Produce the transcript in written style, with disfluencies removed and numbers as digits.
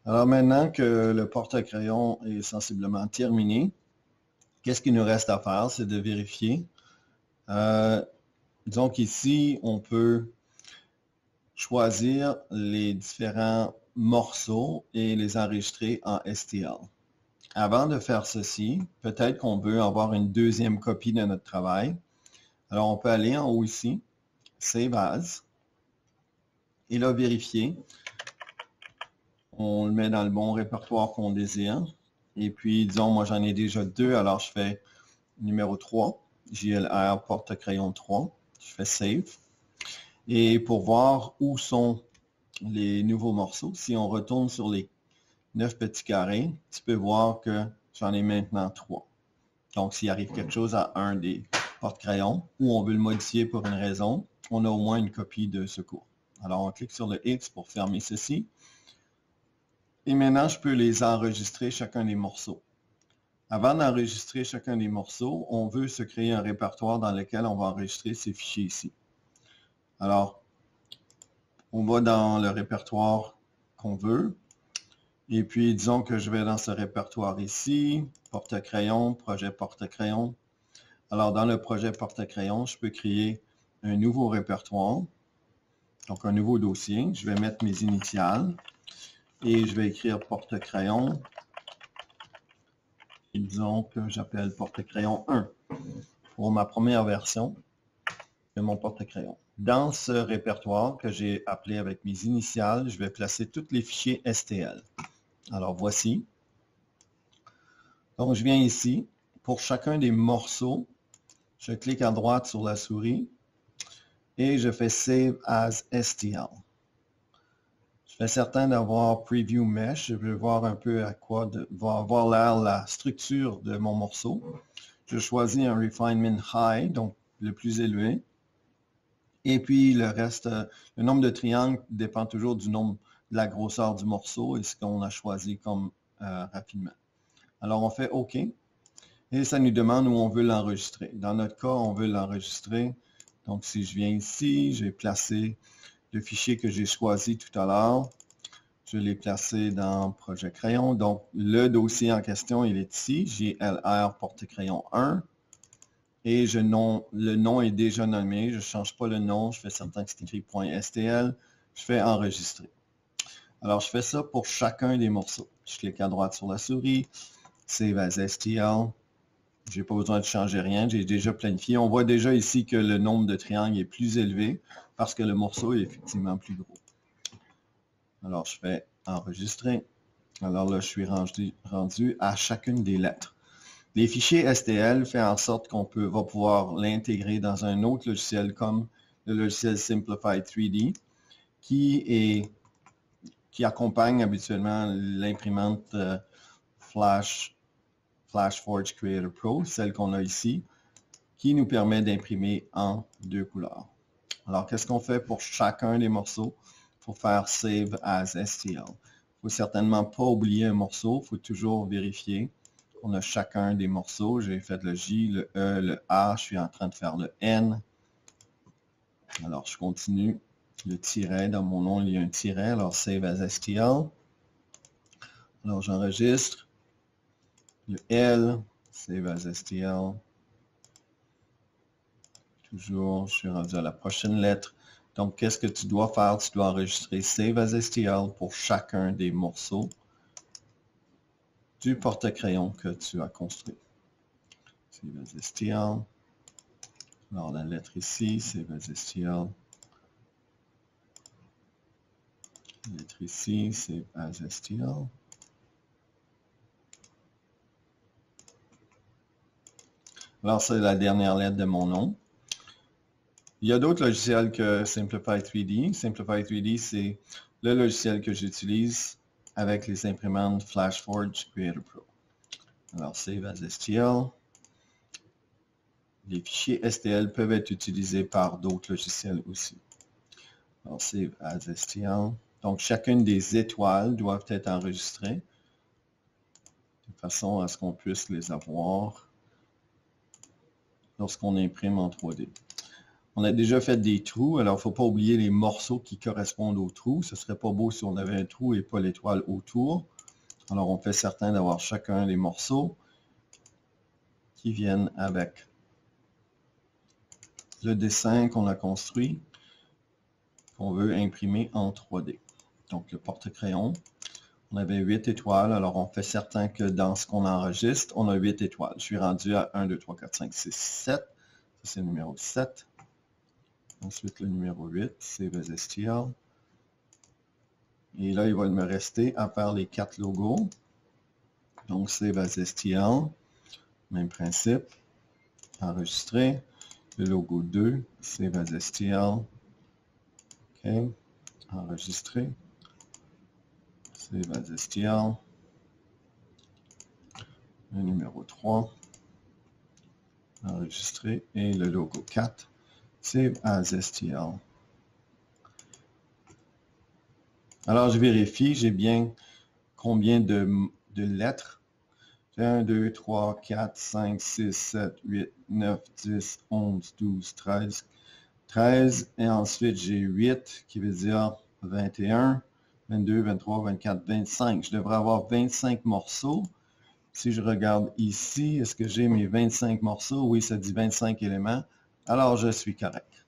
Alors maintenant que le porte-crayon est sensiblement terminé, qu'est-ce qu'il nous reste à faire? C'est de vérifier. Disons qu'ici, on peut choisir les différents morceaux et les enregistrer en STL. Avant de faire ceci, peut-être qu'on veut avoir une deuxième copie de notre travail. Alors, on peut aller en haut ici, Save As, et là, vérifier. On le met dans le bon répertoire qu'on désire. Et puis, disons, moi, j'en ai déjà deux, alors je fais numéro 3, JLR porte-crayon 3. Je fais Save. Et pour voir où sont les nouveaux morceaux, si on retourne sur les 9 petits carrés, tu peux voir que j'en ai maintenant 3. Donc, s'il arrive quelque chose à un des porte-crayons ou on veut le modifier pour une raison, on a au moins une copie de secours. Alors, on clique sur le X pour fermer ceci. Et maintenant, je peux les enregistrer chacun des morceaux. Avant d'enregistrer chacun des morceaux, on veut se créer un répertoire dans lequel on va enregistrer ces fichiers ici. Alors, on va dans le répertoire qu'on veut. Et puis, disons que je vais dans ce répertoire ici, porte-crayon, projet porte-crayon. Alors, dans le projet porte-crayon, je peux créer un nouveau répertoire, donc un nouveau dossier. Je vais mettre mes initiales et je vais écrire porte-crayon. Et disons que j'appelle porte-crayon 1 pour ma première version de mon porte-crayon. Dans ce répertoire que j'ai appelé avec mes initiales, je vais placer tous les fichiers STL. Alors, voici. Donc, je viens ici. Pour chacun des morceaux, je clique à droite sur la souris et je fais Save as STL. Je fais certain d'avoir Preview Mesh. Je veux voir un peu à quoi va avoir l'air la structure de mon morceau. Je choisis un Refinement High, donc le plus élevé. Et puis, le reste, le nombre de triangles dépend toujours du nombre de la grosseur du morceau et ce qu'on a choisi comme rapidement. Alors, on fait OK. Et ça nous demande où on veut l'enregistrer. Dans notre cas, on veut l'enregistrer. Donc, si je viens ici, j'ai placé le fichier que j'ai choisi tout à l'heure. Je l'ai placé dans Projet Crayon. Donc, le dossier en question, il est ici. JLR porte-crayon 1. Et le nom est déjà nommé. Je ne change pas le nom. Je fais certain que c'est écrit .stl. Je fais enregistrer. Alors, je fais ça pour chacun des morceaux. Je clique à droite sur la souris. Save as STL. Je n'ai pas besoin de changer rien. J'ai déjà planifié. On voit déjà ici que le nombre de triangles est plus élevé parce que le morceau est effectivement plus gros. Alors, je fais enregistrer. Alors là, je suis rendu à chacune des lettres. Les fichiers STL font en sorte qu'on va pouvoir l'intégrer dans un autre logiciel comme le logiciel Simplify 3D qui accompagne habituellement l'imprimante FlashForge Creator Pro, celle qu'on a ici, qui nous permet d'imprimer en 2 couleurs. Alors, qu'est-ce qu'on fait pour chacun des morceaux? Il faut faire Save as STL. Il ne faut certainement pas oublier un morceau. Il faut toujours vérifier qu'on a chacun des morceaux. J'ai fait le J, le E, le A. Je suis en train de faire le N. Alors, je continue. Le tiret, dans mon nom, il y a un tiret. Alors, Save as STL. Alors, j'enregistre. Le L, Save as STL. Toujours, je suis rendu à la prochaine lettre. Donc, qu'est-ce que tu dois faire? Tu dois enregistrer Save as STL pour chacun des morceaux du porte-crayon que tu as construit. Save as STL. Alors, la lettre ici, Save as STL. La lettre ici, Save as STL. Alors, c'est la dernière lettre de mon nom. Il y a d'autres logiciels que Simplify 3D. Simplify 3D, c'est le logiciel que j'utilise avec les imprimantes FlashForge Creator Pro. Alors, Save as STL. Les fichiers STL peuvent être utilisés par d'autres logiciels aussi. Alors, Save as STL. Donc, chacune des étoiles doivent être enregistrées de façon à ce qu'on puisse les avoir lorsqu'on imprime en 3D. On a déjà fait des trous, alors il ne faut pas oublier les morceaux qui correspondent aux trous. Ce ne serait pas beau si on avait un trou et pas l'étoile autour. Alors, on fait certain d'avoir chacun des morceaux qui viennent avec le dessin qu'on a construit, qu'on veut imprimer en 3D. Donc, le porte-crayon. On avait 8 étoiles, alors on fait certain que dans ce qu'on enregistre, on a 8 étoiles. Je suis rendu à 1, 2, 3, 4, 5, 6, 7. Ça, c'est le numéro 7. Ensuite, le numéro 8, Save as STL. Et là, il va me rester à faire les 4 logos. Donc, Save as STL. Même principe. Enregistrer. Le logo 2, Save as STL. OK. Enregistrer. Save as STL. Le numéro 3. Enregistrer. Et le logo 4. Save as STL. Alors, je vérifie, j'ai bien combien de lettres. J'ai 1, 2, 3, 4, 5, 6, 7, 8, 9, 10, 11, 12, 13. 13, et ensuite j'ai 8, qui veut dire 21, 22, 23, 24, 25. Je devrais avoir 25 morceaux. Si je regarde ici, est-ce que j'ai mes 25 morceaux? Oui, ça dit 25 éléments. Alors, je suis correct.